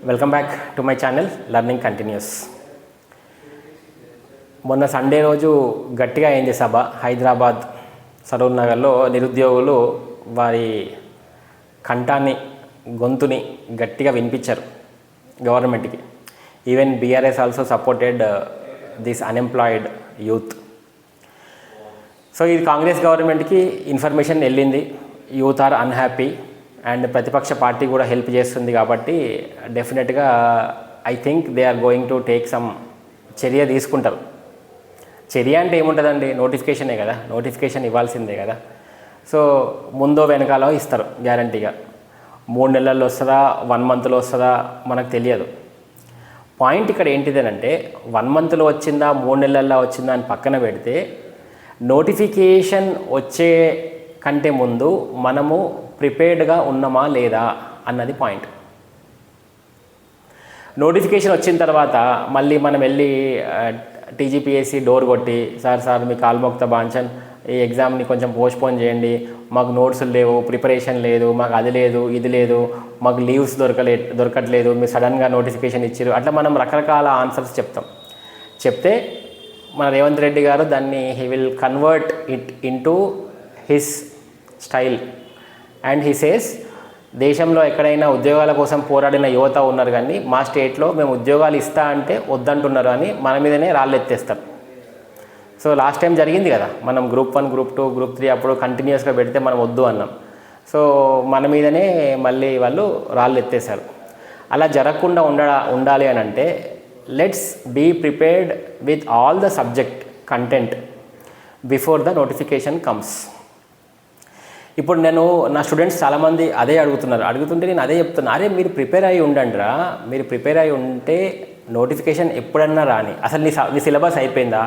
Welcome back to my channel learning continuous. మొన్న Sunday రోజు గట్టిగా అయింది సభ. హైదరాబాద్ సరూర్ నగర్లో నిరుద్యోగులు వారి కంఠాన్ని గొంతుని గట్టిగా వినిపించారు గవర్నమెంట్కి. Even BRS also supported this unemployed youth. So ఇది కాంగ్రెస్ గవర్నమెంట్కి ఇన్ఫర్మేషన్ వెళ్ళింది, యూత్ ఆర్ అన్హ్యాపీ అండ్ ప్రతిపక్ష పార్టీ కూడా హెల్ప్ చేస్తుంది కాబట్టి డెఫినెట్గా I think they are going to take some చర్య తీసుకుంటారు. చర్య అంటే ఏముంటుందండి, నోటిఫికేషనే కదా, నోటిఫికేషన్ ఇవ్వాల్సిందే కదా. సో ముందో వెనకాలో ఇస్తారు గ్యారంటీగా. 3 నెలల్లో వస్తుందా 1 మంత్లో వస్తుందా మనకు తెలియదు. పాయింట్ ఇక్కడ ఏంటిదేనంటే 1 మంత్లో వచ్చిందా 3 నెలల్లో వచ్చిందా అని పక్కన పెడితే నోటిఫికేషన్ వచ్చే కంటే ముందు మనము ప్రిపేర్డ్గా ఉన్నామా లేదా అన్నది పాయింట్. నోటిఫికేషన్ వచ్చిన తర్వాత మళ్ళీ మనం వెళ్ళి టీజీపీఎస్సీ డోర్ కొట్టి సార్ మీ కాల్మోక్త బాంచన్ ఈ ఎగ్జామ్ని కొంచెం పోస్ట్పోన్ చేయండి, మాకు నోట్స్ లేవు, ప్రిపరేషన్ లేదు, మాకు అది లేదు ఇది లేదు, మాకు లీవ్స్ దొరకట్లేదు, మీరు సడన్గా నోటిఫికేషన్ ఇచ్చారు, అట్లా మనం రకరకాల ఆన్సర్స్ చెప్తే మన రేవంత్ రెడ్డి గారు దాన్ని he will convert it into his style and he says దేశంలో ఎక్కడైనా ఉద్యోగాల కోసం పోరాడిన యువత ఉన్నారు కానీ మా స్టేట్లో మేము ఉద్యోగాలు ఇస్తా అంటే వద్దంటున్నారు అని మన మీదనే రాళ్ళు ఎత్తేస్తారు. సో లాస్ట్ టైం జరిగింది కదా, మనం గ్రూప్ 1 గ్రూప్ 2 గ్రూప్ 3 అప్పుడు కంటిన్యూస్గా పెడితే మనం వద్దు అన్నాం. సో మన మీదనే మళ్ళీ వాళ్ళు రాళ్ళు ఎత్తేసారు. అలా జరగకుండా ఉండాలి అని అంటే let's be prepared with all the subject content before the notification comes. ఇప్పుడు నా స్టూడెంట్స్ చాలామంది అదే అడుగుతుంటే నేను అదే చెప్తున్నా, అరే మీరు ప్రిపేర్ అయ్యి ఉండండిరా, మీరు ప్రిపేర్ అయ్యి ఉంటే నోటిఫికేషన్ ఎప్పుడన్నా రాని. అసలు నీ సిలబస్ అయిపోయిందా,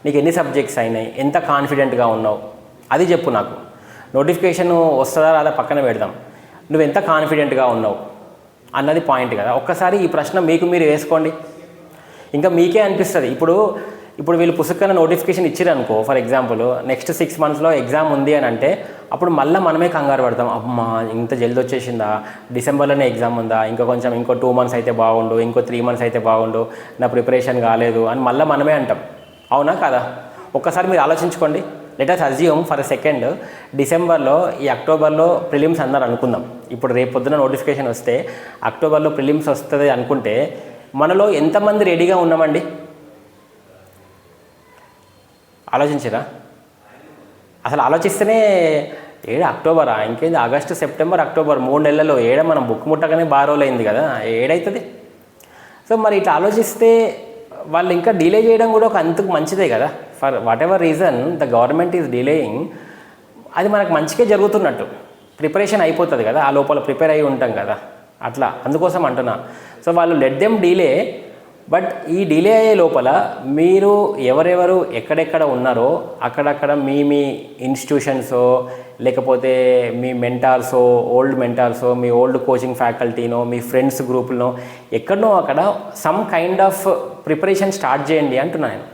నీకు ఎన్ని సబ్జెక్ట్స్ అయినాయి, ఎంత కాన్ఫిడెంట్గా ఉన్నావు అది చెప్పు నాకు. నోటిఫికేషన్ వస్తుందా రాదా పక్కన పెడదాం, నువ్వు ఎంత కాన్ఫిడెంట్గా ఉన్నావు అన్నది పాయింట్ కదా. ఒక్కసారి ఈ ప్రశ్న మీకు మీరు వేసుకోండి, ఇంకా మీకే అనిపిస్తుంది. ఇప్పుడు వీళ్ళు పుస్తకాన్ని నోటిఫికేషన్ ఇచ్చిరనుకో, ఫర్ ఎగ్జాంపుల్ నెక్స్ట్ 6 మంత్స్లో ఎగ్జామ్ ఉంది అని అంటే అప్పుడు మళ్ళీ మనమే కంగారు పడతాం, అమ్మా ఇంత జల్ది వచ్చేసిందా, డిసెంబర్లోనే ఎగ్జామ్ ఉందా, ఇంకో 2 మంత్స్ అయితే బాగుండు, ఇంకో 3 మంత్స్ అయితే బాగుండు, నా ప్రిపరేషన్ కాలేదు అని మళ్ళీ మనమే అంటాం. అవునా కదా? ఒక్కసారి మీరు ఆలోచించుకోండి. Let us assume for second డిసెంబర్లో ఈ అక్టోబర్లో ప్రిలిమ్స్ అన్నారు అనుకుందాం. ఇప్పుడు రేపు పొద్దున నోటిఫికేషన్ వస్తే అక్టోబర్లో ప్రిలిమ్స్ వస్తుంది అనుకుంటే మనలో ఎంతమంది రెడీగా ఉన్నామండి? ఆలోచించరా? అసలు ఆలోచిస్తేనే అక్టోబరా, ఇంకేంది ఆగస్టు సెప్టెంబర్ అక్టోబర్ 3 నెలల్లో మనం బుక్ ముట్టగానే బారోలైంది కదా, ఏడవుతుంది. సో మరి ఇట్లా ఆలోచిస్తే వాళ్ళు ఇంకా డిలే చేయడం కూడా ఒక అంతకు మంచిదే కదా. For what ever reason the government is delaying, అది మనకు మంచిగా జరుగుతున్నట్టు, ప్రిపరేషన్ అయిపోతుంది కదా, ఆ లోపల ప్రిపేర్ అయి ఉంటాం కదా, అట్లా అందుకోసం అంటున్నా. సో వాళ్ళు లెట్ దెమ్ డిలే, బట్ ఈ డిలే అయ్యే లోపల మీరు ఎవరెవరు ఎక్కడెక్కడ ఉన్నారో అక్కడక్కడ మీ ఇన్స్టిట్యూషన్సో లేకపోతే మీ మెంటార్సో, ఓల్డ్ మెంటార్సో, మీ ఓల్డ్ కోచింగ్ ఫ్యాకల్టీనో, మీ ఫ్రెండ్స్ గ్రూపులనో ఎక్కడనో అక్కడ some kind of preparation start చేయండి అంటున్నాను.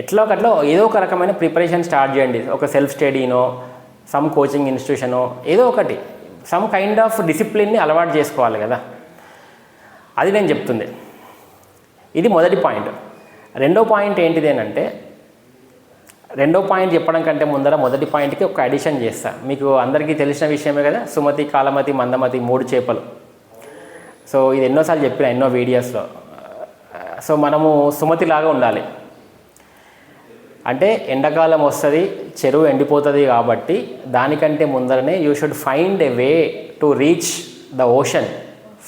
ఎట్లా ఒకట్లో ఏదో ఒక రకమైన ప్రిపరేషన్ స్టార్ట్ చేయండి. ఒక సెల్ఫ్ స్టడీనో, సమ్ కోచింగ్ ఇన్స్టిట్యూషనో, ఏదో ఒకటి సమ్ కైండ్ ఆఫ్ డిసిప్లిన్ని అలవాటు చేసుకోవాలి కదా, అది నేను చెప్తుంది. ఇది మొదటి పాయింట్. రెండో పాయింట్ ఏంటిదేనంటే, రెండో పాయింట్ చెప్పడం కంటే ముందర మొదటి పాయింట్కి ఒక అడిషన్ చేస్తా. మీకు అందరికీ తెలిసిన విషయమే కదా, సుమతి, కాలమతి, మందమతి 3 చేపలు. సో ఇది ఎన్నోసార్లు చెప్పిన ఎన్నో వీడియోస్లో. సో మనము సుమతిలాగా ఉండాలి. అంటే ఎండాకాలం వస్తుంది, చెరువు ఎండిపోతుంది కాబట్టి దానికంటే ముందరనే you should find a way to reach the ocean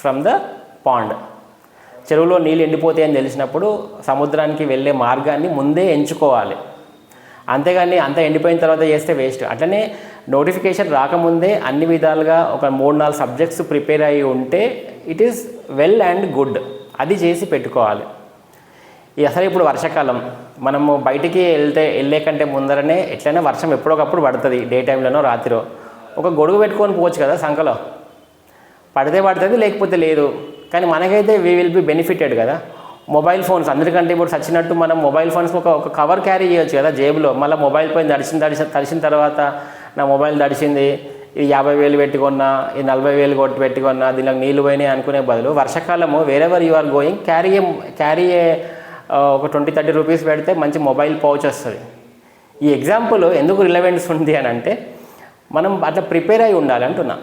from the pond. చెరువులో నీళ్ళు ఎండిపోతాయని తెలిసినప్పుడు సముద్రానికి వెళ్ళే మార్గాన్ని ముందే ఎంచుకోవాలి. అంతేగాని అంత ఎండిపోయిన తర్వాత చేస్తే వేస్ట్. అట్లనే నోటిఫికేషన్ రాకముందే అన్ని విధాలుగా ఒక 3-4 సబ్జెక్ట్స్ ప్రిపేర్ అయ్యి ఉంటే it is well and good. అది చేసి పెట్టుకోవాలి. అసలు ఇప్పుడు వర్షాకాలం, మనము బయటికి వెళ్ళే కంటే ముందరనే ఎట్లయినా వర్షం ఎప్పుడొకప్పుడు పడుతుంది, డే టైంలోనో రాత్రిలో. ఒక గొడుగు పెట్టుకొని పోవచ్చు కదా సంకలో, పడితే పడుతుంది లేకపోతే లేదు. కానీ మనకైతే వీ విల్ బి బెనిఫిటెడ్ కదా. మొబైల్ ఫోన్స్ అందరికంటే ఇప్పుడు చచ్చినట్టు మనం మొబైల్ ఫోన్స్కి ఒక కవర్ క్యారీ చేయొచ్చు కదా జేబులో. మళ్ళీ మొబైల్ పోయింది తడిసిన తర్వాత నా మొబైల్ తడిసింది ఇది 50,000 పెట్టుకున్నా, ఇది 40,000 కొట్టి పెట్టుకున్నా, దీనిలో నీళ్ళు పోయినాయి అనుకునే బదులు వర్షాకాలము wherever you are going carry ఒక 20-30 రూపీస్ పెడితే మంచి మొబైల్ పౌచ్ వస్తుంది. ఈ ఎగ్జాంపుల్ ఎందుకు రిలవెన్స్ ఉంది అని అంటే మనం అట్లా ప్రిపేర్ అయి ఉండాలి అంటున్నా.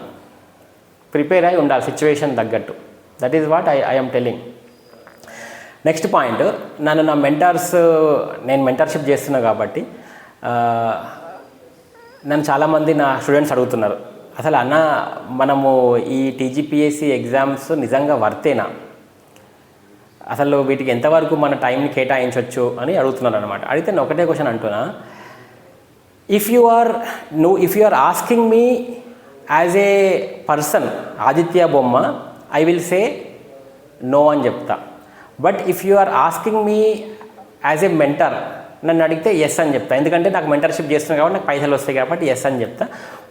ప్రిపేర్ అయి ఉండాలి సిచ్యువేషన్ తగ్గట్టు. That is what I am telling. Next point, నా మెంటార్స్, నేను మెంటర్షిప్ చేస్తున్నా కాబట్టి నన్ను చాలామంది నా స్టూడెంట్స్ అడుగుతున్నారు, అసలు అన్న మనము ఈ టీజీపీఎస్సీ ఎగ్జామ్స్ నిజంగా వర్తేనా, అసలు వీటికి ఎంతవరకు మన టైంని కేటాయించవచ్చు అని అడుగుతున్నారు అనమాట. అడిగితే నేను ఒకటే క్వశ్చన్ అంటున్నా, if you are asking me as a person Aditya Bomma, I will say no అని చెప్తా. But if you are asking me as a mentor, నన్ను అడిగితే ఎస్ అని చెప్తా. ఎందుకంటే నాకు మెంటర్షిప్ చేస్తున్నాను కాబట్టి నాకు పైసలు వస్తాయి కాబట్టి ఎస్ అని చెప్తా.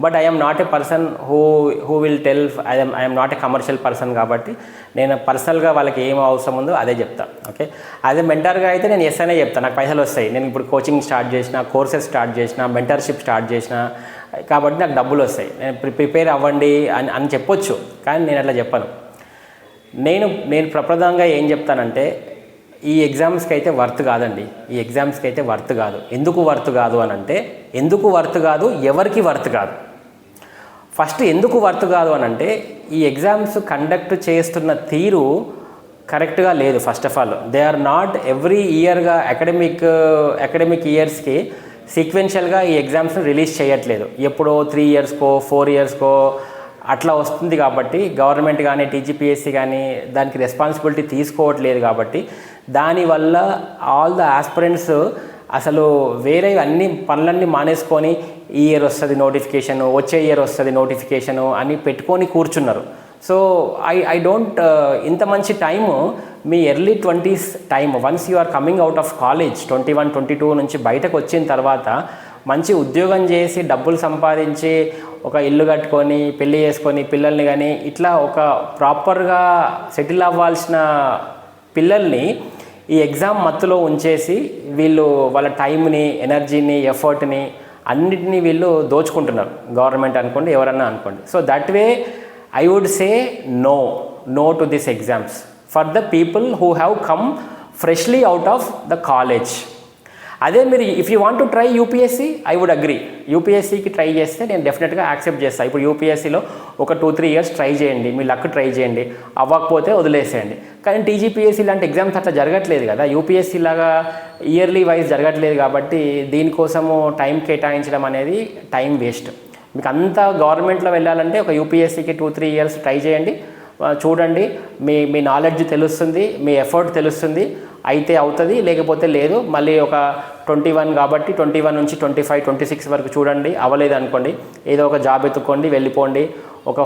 But I'm not A person who will tell I'm not a commercial person కాబట్టి నేను పర్సనల్గా వాళ్ళకి ఏం అవసరం ఉందో అదే చెప్తా. ఓకే, అదే మెంటర్గా అయితే నేను ఎస్ అనే చెప్తాను, నాకు పైసలు వస్తాయి, నేను ఇప్పుడు కోచింగ్ స్టార్ట్ చేసిన, కోర్సెస్ స్టార్ట్ చేసిన, మెంటర్షిప్ స్టార్ట్ చేసిన కాబట్టి నాకు డబ్బులు వస్తాయి, నేను ప్రిపేర్ అవ్వండి అని చెప్పొచ్చు. కానీ నేను అట్లా చెప్పను. నేను ప్రప్రదంగా ఏం చెప్తానంటే ఈ ఎగ్జామ్స్కి అయితే వర్త్ కాదండి, ఈ ఎగ్జామ్స్కి అయితే వర్త్ కాదు. ఎందుకు వర్త్ కాదు అని అంటే, ఎందుకు వర్త్ కాదు, ఎవరికి వర్త్ కాదు. ఫస్ట్ ఎందుకు వర్త్ కాదు అని అంటే ఈ ఎగ్జామ్స్ కండక్ట్ చేస్తున్న తీరు కరెక్ట్గా లేదు. First of all they are not every ఇయర్గా అకాడమిక్ ఇయర్స్కి సీక్వెన్షియల్గా ఈ ఎగ్జామ్స్ని రిలీజ్ చేయట్లేదు. ఎప్పుడో 3 ఇయర్స్కో 4 ఇయర్స్కో అట్లా వస్తుంది. కాబట్టి గవర్నమెంట్ కానీ టీజీపీఎస్సీ కానీ దానికి రెస్పాన్సిబిలిటీ తీసుకోవట్లేదు. కాబట్టి దానివల్ల ఆల్ ద ఆస్పిరెంట్స్ అసలు వేరే అన్ని పనులన్నీ మానేసుకొని ఈ ఇయర్ వస్తుంది నోటిఫికేషను, వచ్చే ఇయర్ వస్తుంది నోటిఫికేషను అని పెట్టుకొని కూర్చున్నారు. సో ఐ డోంట్ ఇంత మంచి టైము మీ early 20s time, once you are coming out of college 21, 22 నుంచి బయటకు వచ్చిన తర్వాత మంచి ఉద్యోగం చేసి డబ్బులు సంపాదించి ఒక ఇల్లు కట్టుకొని పెళ్ళి చేసుకొని పిల్లల్ని కానీ ఇట్లా ఒక ప్రాపర్గా సెటిల్ అవ్వాల్సిన పిల్లల్ని ఈ ఎగ్జామ్ మత్తులో ఉంచేసి వీళ్ళు వాళ్ళ టైంని, ఎనర్జీని, ఎఫర్ట్ని అన్నిటినీ వీళ్ళు దోచుకుంటున్నారు. గవర్నమెంట్ అనుకోండి, ఎవరన్నా అనుకోండి. So that way I would say no to this exams for the people who have come freshly out of the college. అదే మీరు if you want to try UPSC, I would agree. యూపీఎస్సీకి try చేస్తే నేను డెఫినెట్గా accept చేస్తాను. ఇప్పుడు యూపీఎస్సీలో ఒక 2-3 years try చేయండి, మీ లక్ ట్రై చేయండి, అవ్వకపోతే వదిలేసేయండి. కానీ టీజీపీఎస్సీ లాంటి ఎగ్జామ్స్ అట్లా జరగట్లేదు కదా, యూపీఎస్సీ లాగా ఇయర్లీ వైజ్ జరగట్లేదు. కాబట్టి దీనికోసము టైం కేటాయించడం అనేది టైం వేస్ట్. మీకు అంతా గవర్నమెంట్లో వెళ్ళాలంటే ఒక యూపీఎస్సీకి 2-3 ఇయర్స్ ట్రై చేయండి, చూడండి, మీ నాలెడ్జ్ తెలుస్తుంది, మీ ఎఫర్ట్ తెలుస్తుంది. అయితే అవుతుంది, లేకపోతే లేదు. మళ్ళీ ఒక 21 కాబట్టి 21 నుంచి 25, 26 వరకు చూడండి. అవ్వలేదు అనుకోండి, ఏదో ఒక జాబ్ ఎత్తుక్కోండి, వెళ్ళిపోండి. ఒక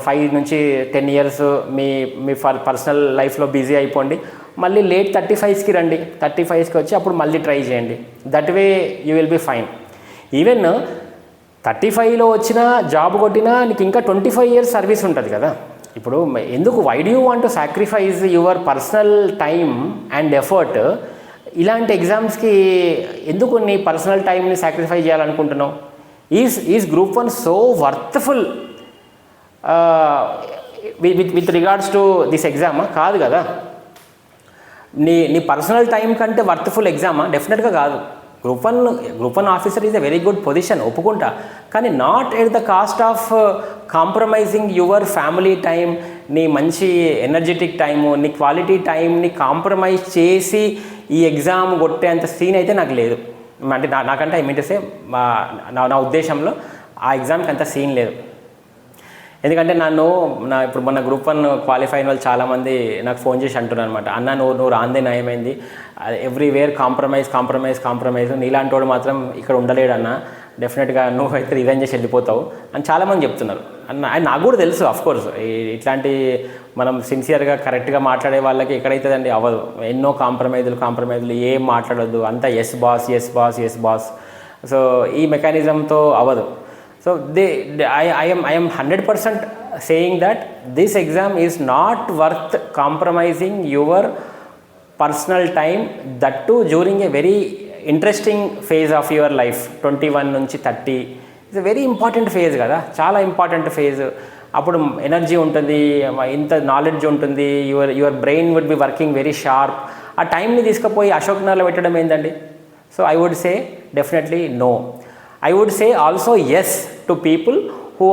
5 నుంచి 10 ఇయర్స్ మీ పర్సనల్ లైఫ్లో బిజీ అయిపోండి. మళ్ళీ లేట్ 35కి రండి, 35కి వచ్చి అప్పుడు మళ్ళీ ట్రై చేయండి. That way you will be fine. Even 35లో వచ్చినా జాబ్ కొట్టినా నీకు ఇంకా 25 ఇయర్స్ సర్వీస్ ఉంటుంది కదా. ఇప్పుడు ఎందుకు why do you want to sacrifice your personal time and effort? ఇలాంటి ఎగ్జామ్స్కి ఎందుకు నీ పర్సనల్ టైంని సాక్రిఫై చేయాలనుకుంటున్నావు? Is group 1 so worthful with regards to this ఎగ్జామా? కాదు కదా. నీ పర్సనల్ టైం కంటే వర్త్ఫుల్ ఎగ్జామా? డెఫినెట్గా కాదు. Group one officer is a very good position, ఒప్పుకుంటా. కానీ not at the cost of compromising your family time, నీ మంచి ఎనర్జెటిక్ టైము, నీ క్వాలిటీ టైంని కాంప్రమైజ్ చేసి ఈ ఎగ్జామ్ కొట్టేంత సీన్ అయితే నాకు లేదు. అంటే నాకంటే ఐ మీన్ టు సే నా ఉద్దేశంలో ఆ ఎగ్జామ్కి అంత సీన్ లేదు. ఎందుకంటే ఇప్పుడు మన గ్రూప్ 1 క్వాలిఫై అయిన వాళ్ళు చాలామంది నాకు ఫోన్ చేసి అంటున్నారు అనమాట, అన్న నువ్వు రాందే నయమైంది, ఎవ్రీవేర్ కాంప్రమైజ్, నీలాంటి వాడు మాత్రం ఇక్కడ ఉండలేడు అన్న, డెఫినెట్గా నువ్వు అయితే రిజైన్ చేసి వెళ్ళిపోతావు అని చాలామంది చెప్తున్నారు. నాకు కూడా తెలుసు, అఫ్కోర్స్ ఇట్లాంటి మనం సిన్సియర్గా కరెక్ట్గా మాట్లాడే వాళ్ళకి ఎక్కడైతుందండి, అవ్వదు. ఎన్నో కాంప్రమైజులు, ఏం మాట్లాడొద్దు, అంతా ఎస్ బాస్. సో ఈ మెకానిజంతో అవ్వదు. So I am 100% saying that this exam is not worth compromising your personal time, that too during a very interesting phase of your life, 21 నుంచి 30 ఇట్స్ వెరీ ఇంపార్టెంట్ ఫేజ్ కదా, చాలా important phase. అప్పుడు energy ఉంటుంది, ఇంత knowledge ఉంటుంది, your brain would be working very sharp. ఆ టైంని తీసుకుపోయి అశోక్ నగర్లో పెట్టడం ఏంటండి? So I would say definitely no. I would say also yes to people who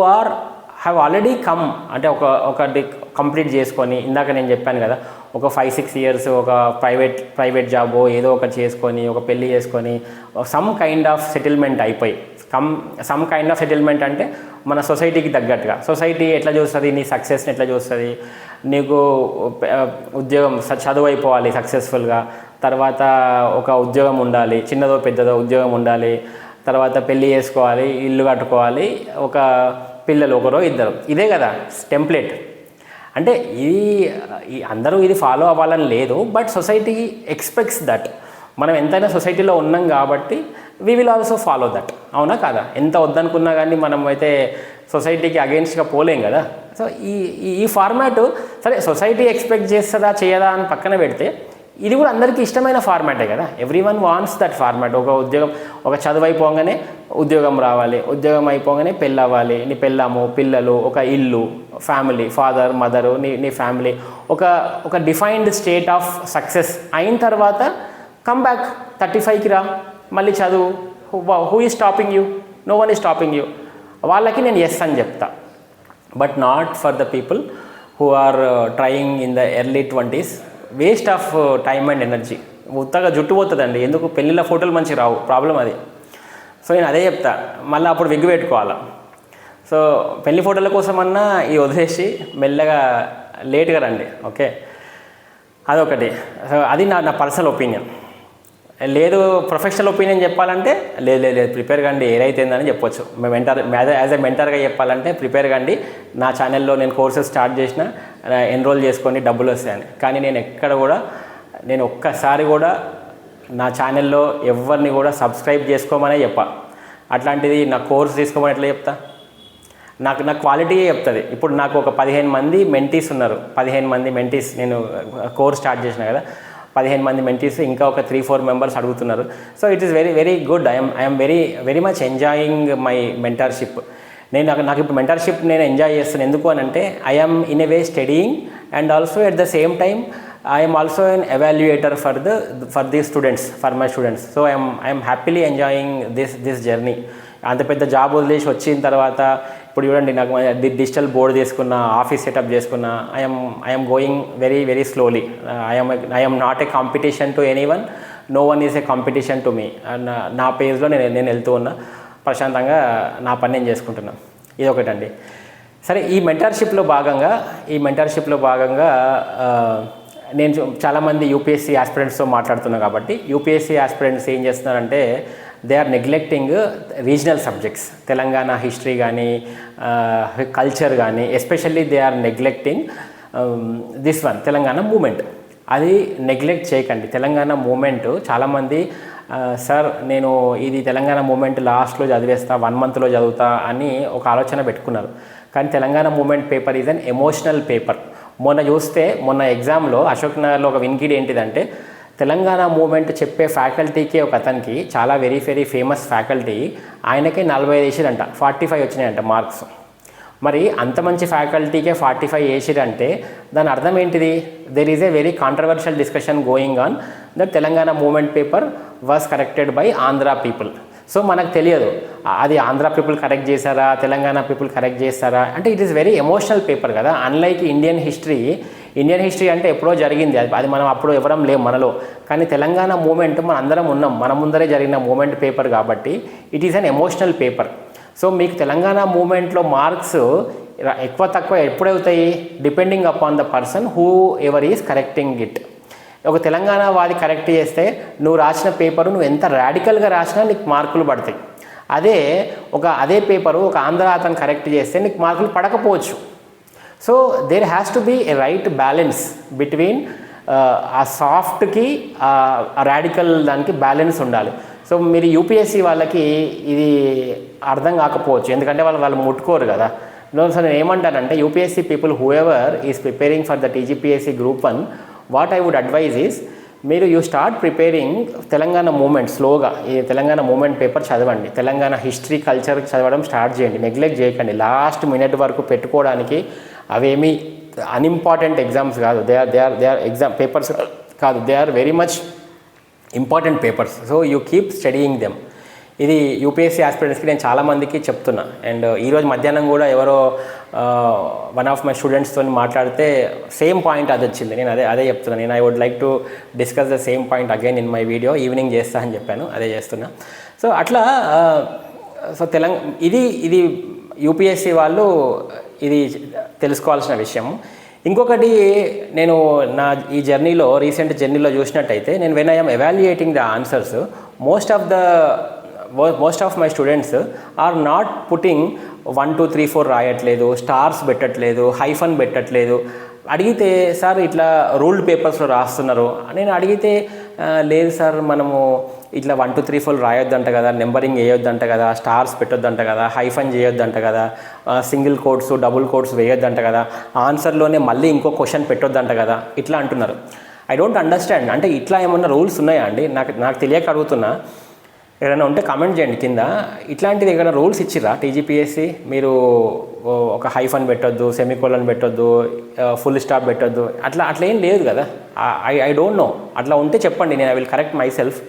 have already come, అంటే ఒకటి కంప్లీట్ చేసుకొని, ఇందాక నేను చెప్పాను కదా, ఒక 5-6 ఇయర్స్ ఒక ప్రైవేట్ జాబో ఏదో ఒకటి చేసుకొని, ఒక పెళ్ళి చేసుకొని, సమ్ కైండ్ ఆఫ్ సెటిల్మెంట్ అయిపోయి, సమ్ కైండ్ ఆఫ్ సెటిల్మెంట్ అంటే మన సొసైటీకి తగ్గట్టుగా. సొసైటీ ఎట్లా చూస్తుంది, నీ సక్సెస్ని ఎట్లా చూస్తుంది, నీకు ఉద్యోగం చదువు అయిపోవాలి సక్సెస్ఫుల్గా, తర్వాత ఒక ఉద్యోగం ఉండాలి, చిన్నదో పెద్దదో ఉద్యోగం ఉండాలి, తర్వాత పెళ్ళి చేసుకోవాలి, ఇల్లు కట్టుకోవాలి, ఒక పిల్లలు ఒకరో ఇద్దరు, ఇదే కదా టెంప్లెట్. అంటే ఇది అందరూ ఇది ఫాలో అవ్వాలని లేదు, బట్ సొసైటీ ఎక్స్పెక్ట్స్ దట్. మనం ఎంతైనా సొసైటీలో ఉన్నాం కాబట్టి we will also follow that, అవునా కాదా? ఎంత వద్దనుకున్నా కానీ మనం అయితే సొసైటీకి అగెన్స్ట్గా పోలేం కదా. సో ఈ ఫార్మాట్ సరే సొసైటీ ఎక్స్పెక్ట్ చేస్తుందా చేయదా అని పక్కన పెడితే, ఇది కూడా అందరికీ ఇష్టమైన ఫార్మాటే కదా. Every one wants that format. ఒక ఉద్యోగం, ఒక చదువు అయిపోగానే ఉద్యోగం రావాలి, ఉద్యోగం అయిపోగానే పెళ్ళి అవ్వాలి, నీ పెళ్ళాము, పిల్లలు, ఒక ఇల్లు, ఫ్యామిలీ, ఫాదర్ మదరు, నీ ఫ్యామిలీ, ఒక డిఫైన్డ్ స్టేట్ ఆఫ్ సక్సెస్ అయిన తర్వాత కమ్ బ్యాక్ 35కి రా, మళ్ళీ చదువు. Who is stopping you? No one is stopping you. వాళ్ళకి నేను ఎస్ అని చెప్తా, but not for the people who are trying in the early 20s. Waste of time and energy. ఉత్తగా జుట్టు పోతుందండి, ఎందుకు పెళ్ళిళ్ళ ఫోటోలు మంచిగా రావు, ప్రాబ్లం అది. సో నేను అదే చెప్తా, మళ్ళీ అప్పుడు విగ్గు పెట్టుకోవాలా. సో పెళ్లి ఫోటోల కోసమన్నా ఈ వదిలేసి మెల్లగా లేట్గా రండి, ఓకే? అదొకటి. సో అది నా పర్సనల్ ఒపీనియన్. లేదు ప్రొఫెషనల్ ఒపీనియన్ చెప్పాలంటే లేదు ప్రిపేర్ కండి, ఏదైతుందని చెప్పొచ్చు. యాజ్ ఎ మెంటర్గా చెప్పాలంటే ప్రిపేర్ కండి, నా ఛానల్లో నేను కోర్సెస్ స్టార్ట్ చేసిన, ఎన్రోల్ చేసుకొని డబ్బులు వస్తాయని. కానీ నేను ఒక్కసారి కూడా నా ఛానల్లో ఎవరిని కూడా సబ్స్క్రైబ్ చేసుకోమనే చెప్పా. అట్లాంటిది నా కోర్స్ తీసుకోమని ఎట్లా చెప్తా? నాకు క్వాలిటీయే చెప్తుంది. ఇప్పుడు నాకు ఒక 15 మంది మెంటీస్ ఉన్నారు, 15 మంది మెంటీస్. నేను కోర్స్ స్టార్ట్ చేసిన కదా, 15 మంది మెంటీస్, ఇంకా ఒక 3-4 మెంబర్స్ అడుగుతున్నారు. So it is very very good. I'm very much enjoying my mentorship. నాకు ఇప్పుడు మెంటర్షిప్ నేను ఎంజాయ్ చేస్తాను. ఎందుకు అని అంటే I'm in a way studying and also at the same time I'm also an evaluator for the students, for my students. So I'm happily enjoying this journey. అంత పెద్ద job వదిలేసి వచ్చిన తర్వాత ఇప్పుడు చూడండి, నాకు డిజిటల్ బోర్డ్ చేసుకున్న, ఆఫీస్ సెటప్ చేసుకున్న. I'm going very very slowly. I'm not a competition to anyone, no one is a competition to me. నా పేజ్లో నేను వెళ్తూ ఉన్నా, ప్రశాంతంగా నా పని నేను చేసుకుంటున్నాను. ఇది ఒకటండి. సరే, ఈ మెంటర్షిప్లో భాగంగా నేను చాలామంది యూపీఎస్సీ ఆస్పిరెంట్స్తో మాట్లాడుతున్నాను కాబట్టి, యూపీఎస్సీ ఆస్పిరెంట్స్ ఏం చేస్తున్నారంటే they are neglecting regional subjects. Telangana history కానీ, కల్చర్ కానీ, especially they are neglecting this one, Telangana movement. అది నెగ్లెక్ట్ చేయకండి. తెలంగాణ మూమెంట్ చాలామంది సార్ నేను ఇది తెలంగాణ మూమెంట్ లాస్ట్లో చదివేస్తా, 1 మంత్లో చదువుతా అని ఒక ఆలోచన పెట్టుకున్నారు. కానీ Telangana movement paper is an emotional paper. మొన్న ఎగ్జామ్లో అశోక్ నగర్లో ఒక వినికిడి ఏంటిదంటే, తెలంగాణ మూమెంట్ చెప్పే ఫ్యాకల్టీకి ఒక అతనికి, చాలా వెరీ వెరీ ఫేమస్ ఫ్యాకల్టీ, ఆయనకే 45 వేసిరంట, 45 వచ్చినాయంట మార్క్స్. మరి అంత మంచి ఫ్యాకల్టీకే 45 వేసిరంటే దాని అర్థం ఏంటిది? There is a very controversial discussion going on that Telangana movement paper was corrected by Andhra people. So మనకు తెలియదు అది ఆంధ్ర పీపుల్ కరెక్ట్ చేశారా, తెలంగాణ పీపుల్ కరెక్ట్ చేస్తారా అంటే. It is very emotional paper కదా. అన్లైక్ ఇండియన్ హిస్టరీ అంటే ఎప్పుడో జరిగింది, అది మనం అప్పుడు ఎవరం లేం మనలో. కానీ తెలంగాణ మూమెంట్ మన అందరం ఉన్నాం, మన ముందరే జరిగిన మూమెంట్ పేపర్ కాబట్టి it is an emotional paper. So మీకు తెలంగాణ మూమెంట్లో మార్క్స్ ఎక్కువ తక్కువ ఎప్పుడవుతాయి? Depending upon the person who ever is correcting it. ఒక తెలంగాణ వాది కరెక్ట్ చేస్తే నువ్వు రాసిన పేపరు నువ్వు ఎంత రాడికల్గా రాసినా నీకు మార్కులు పడతాయి. అదే పేపరు ఒక ఆంధ్ర అతను కరెక్ట్ చేస్తే నీకు మార్కులు పడకపోవచ్చు. So there has to be a right balance between ఆ సాఫ్ట్కి ఆ రాడికల్ దానికి బ్యాలెన్స్ ఉండాలి. సో మీరు యూపీఎస్సీ వాళ్ళకి ఇది అర్థం కాకపోవచ్చు, ఎందుకంటే వాళ్ళు ముట్టుకోరు కదా. సో నేను ఏమంటానంటే, UPSC people who ever is preparing for the TGPSC group 1, what I would advise is మీరు you start preparing Telangana movement స్లోగా. ఈ తెలంగాణ మూమెంట్ పేపర్ చదవండి, తెలంగాణ హిస్టరీ కల్చర్ చదవడం స్టార్ట్ చేయండి, నెగ్లెక్ట్ చేయకండి. లాస్ట్ మినిట్ వరకు పెట్టుకోవడానికి అవేమీ అన్ఇంపార్టెంట్ ఎగ్జామ్స్ కాదు, దే ఆర్ ఎగ్జామ్ పేపర్స్ కాదు, they are very much important papers. So you keep studying them. ఇది యూపీఎస్సీ ఆస్పిరెంట్స్కి నేను చాలామందికి చెప్తున్నా. అండ్ ఈరోజు మధ్యాహ్నం కూడా ఎవరో వన్ ఆఫ్ మై స్టూడెంట్స్తో మాట్లాడితే సేమ్ పాయింట్ అది వచ్చింది. నేను అదే చెప్తున్నాను. నేను I would like to discuss the same point again in my video. Evening చేస్తా అని చెప్పాను, అదే చేస్తున్నా. సో అట్లా సో ఇది యూపీఎస్సీ వాళ్ళు ఇది తెలుసుకోవాల్సిన విషయం. ఇంకొకటి నేను నా ఈ జర్నీలో రీసెంట్ జర్నీలో చూసినట్టయితే, నేను when I'm evaluating the answers, most of my students are not putting 1 2 3 4 రాయట్లేదు, స్టార్స్ పెట్టట్లేదు, హైఫన్ పెట్టట్లేదు. అడిగితే సార్ ఇట్లా రూల్డ్ పేపర్స్లో రాస్తున్నారు. నేను అడిగితే లేదు సార్, మనము ఇట్లా 1 2 3 4 రాయొద్దంట కదా, నెంబరింగ్ వేయొద్దంట కదా, స్టార్స్ పెట్టొద్దంట కదా, హైఫన్ చేయొద్దంట కదా, సింగిల్ కోట్స్ డబుల్ కోట్స్ వేయొద్దంట కదా, ఆన్సర్లోనే మళ్ళీ ఇంకో క్వశ్చన్ పెట్టొద్దంట కదా, ఇట్లా అంటున్నారు. I don't understand. అంటే ఇట్లా ఏమన్నా రూల్స్ ఉన్నాయా అండి? నాకు తెలియక అడుగుతున్నా. ఏదైనా ఉంటే కామెంట్ చేయండి కింద. ఇట్లాంటిది ఏదైనా రూల్స్ ఇచ్చిరా టీజీపీఎస్సీ? మీరు ఒక హైఫన్ పెట్టొద్దు, సెమికోలన్ పెట్టొద్దు, ఫుల్ స్టాప్ పెట్టొద్దు, అట్లా ఏం లేదు కదా. I don't know. అట్లా ఉంటే చెప్పండి, నేను I will correct my self.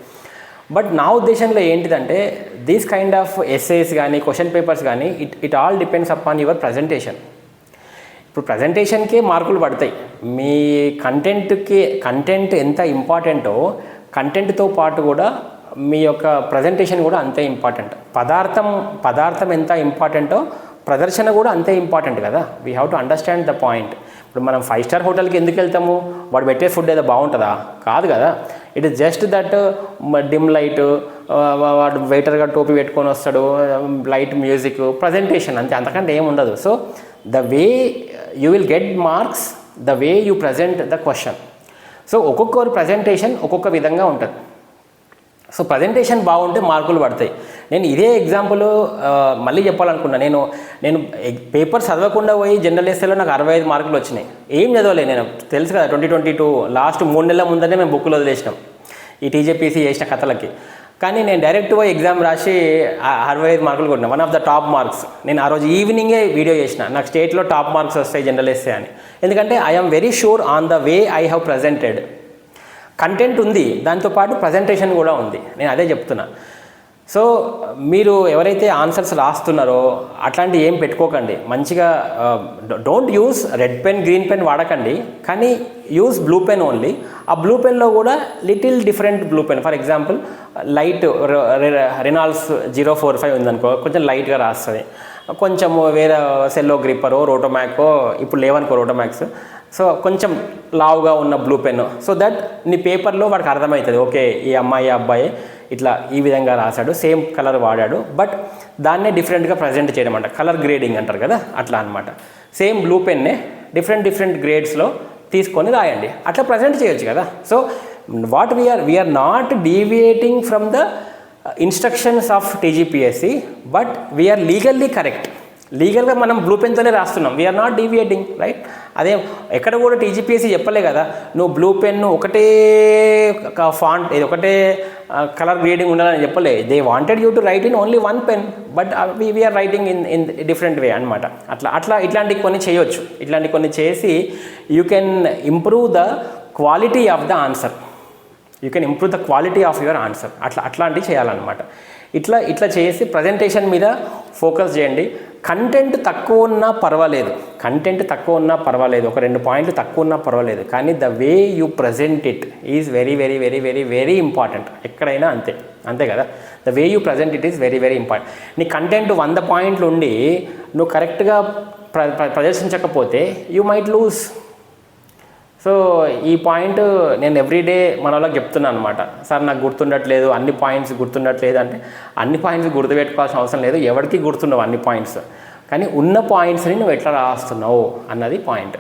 But నా ఉద్దేశంలో ఏంటిదంటే, దీస్ కైండ్ ఆఫ్ ఎస్సేస్ కానీ క్వశ్చన్ పేపర్స్ కానీ it all depends upon your presentation. ఇప్పుడు ప్రజెంటేషన్కే మార్కులు పడతాయి. మీ కంటెంట్ ఎంత ఇంపార్టెంటో, కంటెంట్తో పాటు కూడా మీ యొక్క ప్రజెంటేషన్ కూడా అంతే ఇంపార్టెంట్. పదార్థం ఎంత ఇంపార్టెంటో ప్రదర్శన కూడా అంతే ఇంపార్టెంట్ కదా. We have to understand the point. ఇప్పుడు మనం 5 స్టార్ హోటల్కి ఎందుకు వెళ్తాము? వాడు పెట్టే ఫుడ్ ఏదో బాగుంటుందా? కాదు కదా. It is just that dim light, వాడు వెయిటర్గా టోపీ పెట్టుకొని వస్తాడు, లైట్ మ్యూజిక్, ప్రజెంటేషన్, అంతే, అంతకంటే ఏమి ఉండదు. So the way you will get marks, the way you present the question. So ఒక్కొక్కరి ప్రజెంటేషన్ ఒక్కొక్క విధంగా ఉంటుంది. సో ప్రజెంటేషన్ బాగుంటే మార్కులు పడతాయి. నేను ఇదే ఎగ్జాంపుల్ మళ్ళీ చెప్పాలనుకున్నా. నేను పేపర్ చదవకుండా పోయి జనరల్ ఎస్ఏలో నాకు 65 మార్కులు వచ్చినాయి. ఏం చదవలే నేను, తెలుసు కదా 2022 లాస్ట్ 3 నెలల ముందరే మేము బుక్లు వదిలేసినాం ఈ టీజేపీసీ చేసిన కథలకి. కానీ నేను డైరెక్ట్ పోయి ఎగ్జామ్ రాసి 65 మార్కులు కొట్టినా, one of the top marks. నేను ఆ రోజు ఈవినింగే వీడియో చేసిన, నాకు స్టేట్లో టాప్ మార్క్స్ వస్తాయి జనరల్ ఎస్ఏ అని. ఎందుకంటే I'm very sure on the way I have presented. Content ఉంది, దాంతోపాటు ప్రజెంటేషన్ కూడా ఉంది. నేను అదే చెప్తున్నా. సో మీరు ఎవరైతే ఆన్సర్స్ రాస్తున్నారో అట్లాంటివి ఏం పెట్టుకోకండి. మంచిగా don't use red pen green pen వాడకండి, కానీ యూస్ బ్లూ పెన్ ఓన్లీ. ఆ బ్లూ పెన్లో కూడా little different blue pen. For example light Reynolds 045 ఉందనుకో, కొంచెం లైట్గా రాస్తుంది. కొంచెం వేరే సెల్లో గ్రిప్పరో రోటోమ్యాకో, ఇప్పుడు లేవనుకో రోటోమ్యాక్స్, సో కొంచెం లావుగా ఉన్న బ్లూ పెన్, సో దట్ నీ పేపర్లో వాడికి అర్థమవుతుంది, ఓకే ఈ అబ్బాయి ఇట్లా ఈ విధంగా రాశాడు, సేమ్ కలర్ వాడాడు, బట్ దాన్నే డిఫరెంట్గా ప్రజెంట్ చేయడం అంట, కలర్ గ్రేడింగ్ అంటారు కదా, అట్లా అనమాట. సేమ్ బ్లూ పెన్నే డిఫరెంట్ గ్రేడ్స్లో తీసుకొని రాయండి, అట్లా ప్రజెంట్ చేయొచ్చు కదా. So what we're not deviating from the instructions of TGPSC, but we're legally correct. లీగల్గా మనం బ్లూ పెన్తోనే రాస్తున్నాం, వీఆర్ నాట్ డీవియేటింగ్, రైట్. అదే ఎక్కడ కూడా టీజీపీఎస్సీ చెప్పలే కదా, నువ్వు బ్లూ పెన్ ఒకటే ఫాంట్, ఇది ఒకటే కలర్ గ్రేడింగ్ ఉండాలని చెప్పలే. They wanted you to write in only one pen, but we're writing in different way అనమాట. అట్లా ఇట్లాంటివి కొన్ని చేయొచ్చు. ఇట్లాంటి కొన్ని చేసి you can improve the quality of the answer, you can improve the quality of your answer. అట్లాంటివి చేయాలన్నమాట. ఇట్లా చేసి ప్రజెంటేషన్ మీద ఫోకస్ చేయండి. కంటెంట్ తక్కువ ఉన్నా పర్వాలేదు, ఒక 2 పాయింట్లు తక్కువ ఉన్నా పర్వాలేదు, కానీ the way you present it is very very very very very important. ఎక్కడైనా అంతే కదా. The way you present it is very very important. నీ కంటెంట్ 100 పాయింట్లు ఉండి నువ్వు కరెక్ట్గా ప్రదర్శించకపోతే యూ మైట్ లూజ్. సో ఈ పాయింట్ నేను ఎవ్రీడే మన వాళ్ళకి చెప్తున్నాను అనమాట. సార్ నాకు గుర్తుండట్లేదు, అన్ని పాయింట్స్ గుర్తుండట్లేదు అంటే, అన్ని పాయింట్స్ గుర్తుపెట్టుకోవాల్సిన అవసరం లేదు, ఎవరికి గుర్తుండవు అన్ని పాయింట్స్, కానీ ఉన్న పాయింట్స్ని నువ్వు ఎట్లా రాస్తున్నావు అన్నది point.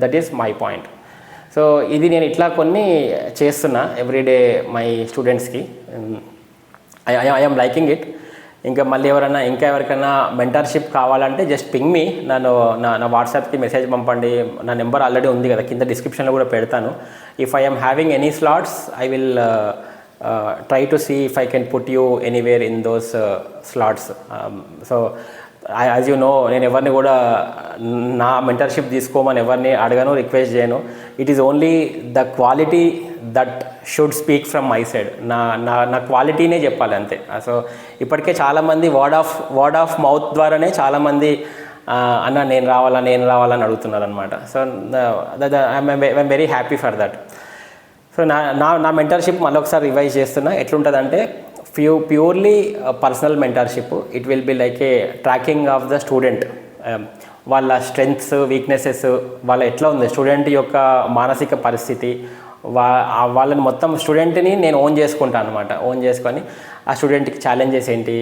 That is my point. So ఇది నేను ఇట్లా కొన్ని చేస్తున్నా ఎవ్రీడే మై స్టూడెంట్స్కి. I am liking it. ఇంకా మళ్ళీ ఇంకా ఎవరికైనా మెంటర్షిప్ కావాలంటే జస్ట్ పింగ్ మీ, నా వాట్సాప్కి మెసేజ్ పంపండి. నా నెంబర్ ఆల్రెడీ ఉంది కదా, కింద డిస్క్రిప్షన్లో కూడా పెడతాను. If I am having any slots I will try to see if I can put you anywhere in those slots. So as you know, నేను ఎవరిని కూడా నా మెంటర్షిప్ తీసుకోమని ఎవరిని అడగను, రిక్వెస్ట్ చేయను. It is only the quality that should speak from my side. నా క్వాలిటీనే చెప్పాలి అంతే. సో ఇప్పటికే చాలామంది వర్డ్ ఆఫ్ మౌత్ ద్వారానే చాలామంది అన్న నేను రావాలని అడుగుతున్నారు అనమాట. So I'm very happy for that. So నా మెంటర్షిప్ మళ్ళీ ఒకసారి రివైజ్ చేస్తున్నా. ఎట్లుంటుందంటే purely personal mentorship. It will be like A tracking of the student, వాళ్ళ స్ట్రెంగ్త్స్, వీక్నెసెస్, వాళ్ళ ఎట్లా ఉంది స్టూడెంట్ యొక్క మానసిక పరిస్థితి, వాళ్ళని మొత్తం స్టూడెంట్ని నేను ఓన్ చేసుకుంటాను అనమాట. ఓన్ చేసుకొని ఆ స్టూడెంట్కి ఛాలెంజెస్ ఏంటి,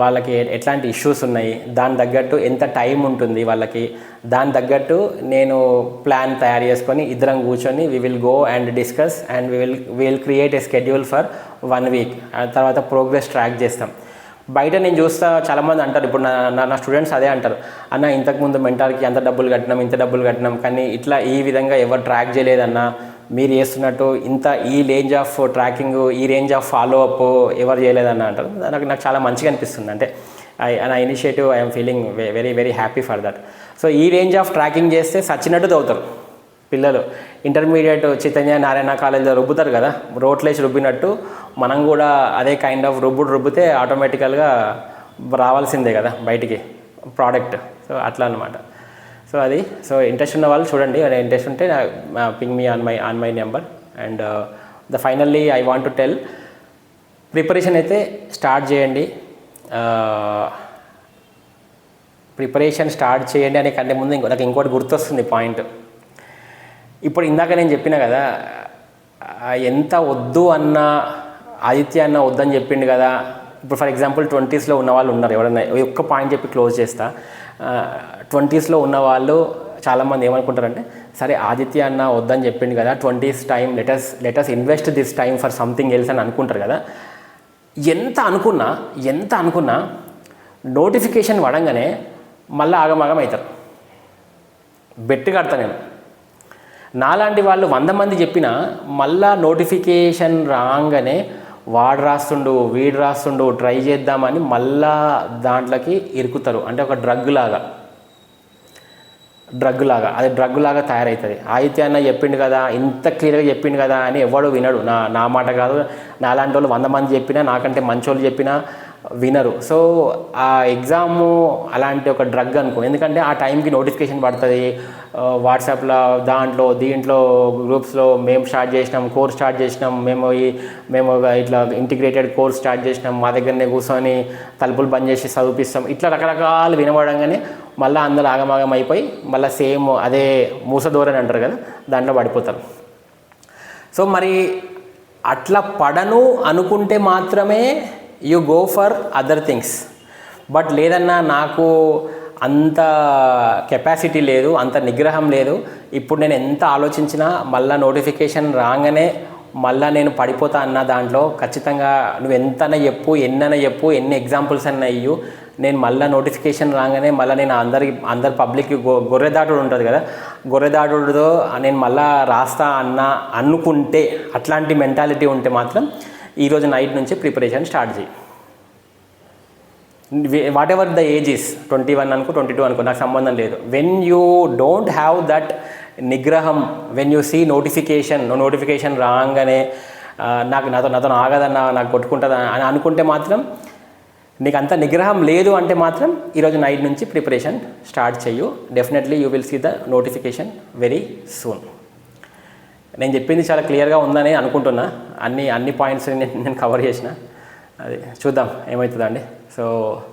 వాళ్ళకి ఎట్లాంటి ఇష్యూస్ ఉన్నాయి, దాని తగ్గట్టు ఎంత టైం ఉంటుంది వాళ్ళకి, దాని తగ్గట్టు నేను ప్లాన్ తయారు చేసుకొని ఇద్దరం కూర్చొని we will go and discuss and we will create a schedule for 1 week. తర్వాత ప్రోగ్రెస్ ట్రాక్ చేస్తాం. బయట నేను చూస్తా చాలామంది అంటారు, ఇప్పుడు నా స్టూడెంట్స్ అదే అంటారు, అన్న ఇంతకుముందు మెంటార్కి అంత డబ్బులు కట్టినాం, ఇంత డబ్బులు కట్టినాం, కానీ ఇట్లా ఈ విధంగా ఎవరు ట్రాక్ చేయలేదన్నా, మీరు చేస్తున్నట్టు ఈ రేంజ్ ఆఫ్ ట్రాకింగ్, ఈ రేంజ్ ఆఫ్ ఫాలో అప్ ఎవరు చేయలేదన్న అంటారు. నాకు చాలా మంచిగా అనిపిస్తుంది. అంటే నా initiative I'm feeling very very happy for that. So ఈ రేంజ్ ఆఫ్ ట్రాకింగ్ చేస్తే సచ్చినట్టు చదువుతారు పిల్లలు. ఇంటర్మీడియట్ చైతన్య నారాయణ కాలేజీలో రుబ్బుతారు కదా, రోట్లేసి రుబ్బినట్టు మనం కూడా అదే కైండ్ ఆఫ్ రుబ్బితే ఆటోమేటికల్గా రావాల్సిందే కదా బయటికి ప్రోడక్ట్. సో అట్లా అనమాట. సో అది. సో ఇంట్రెస్ట్ ఉన్న వాళ్ళు చూడండి, ఇంట్రెస్ట్ ఉంటే ping me on my number. And finally I want to tell, preparation అయితే స్టార్ట్ చేయండి. ప్రిపరేషన్ స్టార్ట్ చేయండి అనే కంటే ముందు నాకు ఇంకోటి గుర్తొస్తుంది పాయింట్. ఇప్పుడు ఇందాక నేను చెప్పిన కదా, ఎంత వద్దు అన్న ఆదిత్య అన్న వద్దని చెప్పిండు కదా. ఇప్పుడు ఫర్ ఎగ్జాంపుల్ 20s ఉన్న వాళ్ళు ఉన్నారు, ఎవరైనా ఒక్క పాయింట్ చెప్పి క్లోజ్ చేస్తా. 20s ఉన్నవాళ్ళు చాలామంది ఏమనుకుంటారంటే, సరే ఆదిత్య అన్న వద్దని చెప్పిండు కదా, 20s time let us invest this time for something else అని అనుకుంటారు కదా. ఎంత అనుకున్నా నోటిఫికేషన్ పడంగానే మళ్ళీ ఆగమాగం అవుతారు. బెట్టు కడతా నేను. నాలాంటి వాళ్ళు 100 మంది చెప్పినా మళ్ళా నోటిఫికేషన్ రాగానే వాడు రాస్తుండు, వీడు రాస్తుండు, ట్రై చేద్దామని మళ్ళా దాంట్లోకి ఇరుకుతారు. అంటే ఒక డ్రగ్ లాగా అది డ్రగ్ లాగా తయారవుతుంది. ఆదిత్య అన్న చెప్పిండు కదా, ఇంత క్లియర్గా చెప్పిండు కదా అని ఎవడు వినడు. నా మాట కాదు, నాలాంటి వాళ్ళు 100 మంది చెప్పినా, నాకంటే మంచోళ్ళు చెప్పినా వినరు. సో ఆ ఎగ్జాము అలాంటి ఒక డ్రగ్ అనుకో. ఎందుకంటే ఆ టైంకి నోటిఫికేషన్ పడుతుంది వాట్సాప్లో, దీంట్లో గ్రూప్స్లో, మేము కోర్స్ స్టార్ట్ చేసినాం, మేము ఇట్లా ఇంటిగ్రేటెడ్ కోర్స్ స్టార్ట్ చేసినాం, మా దగ్గరనే కూర్చొని తలుపులు బంద్ చేసి చదివిస్తాం, ఇట్లా రకరకాలు వినబడంగానే మళ్ళీ అందరూ ఆగమాగం అయిపోయి మళ్ళీ సేమ్ అదే మూసధోరణి అంటారు కదా, దాంట్లో పడిపోతారు. సో మరి అట్లా పడను అనుకుంటే మాత్రమే you go for other things. But లేదన్నా నాకు అంత కెపాసిటీ లేదు, అంత నిగ్రహం లేదు, ఇప్పుడు నేను ఎంత ఆలోచించినా మళ్ళీ నోటిఫికేషన్ రాగానే మళ్ళీ నేను పడిపోతా అన్న దాంట్లో ఖచ్చితంగా నువ్వు ఎంతైనా చెప్పు, ఎన్ని ఎగ్జాంపుల్స్ అన్నా ఇయ్యు, నేను మళ్ళీ నోటిఫికేషన్ రాగానే మళ్ళీ నేను అందరి పబ్లిక్కి గొర్రెదాటుడు ఉంటుంది కదా, గొర్రెదాటుడుతో నేను మళ్ళీ రాస్తా అనుకుంటే, అట్లాంటి మెంటాలిటీ ఉంటే మాత్రం ఈరోజు నైట్ నుంచి ప్రిపరేషన్ స్టార్ట్ చేయి. What ever the age is, 21 అనుకో, 22 అనుకో, నాకు సంబంధం లేదు. When you don't have that నిగ్రహం, వెన్ యూ సీ నోటిఫికేషన్ రాగానే నాతో ఆగదన్నా, నాకు కొట్టుకుంటుందా అని అనుకుంటే మాత్రం, నీకు అంత నిగ్రహం లేదు అంటే మాత్రం ఈరోజు నైట్ నుంచి ప్రిపరేషన్ స్టార్ట్ చెయ్యు. Definitely you will see the notification very soon. నేను చెప్పింది చాలా క్లియర్గా ఉందని అనుకుంటున్నా. అన్ని పాయింట్స్ నేను కవర్ చేసిన. అది చూద్దాం ఏమవుతుందండి. సో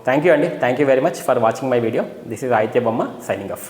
థ్యాంక్ యూ అండి, thank you very much for watching my video. This is Aditya బొమ్మ సైనింగ్ ఆఫ్.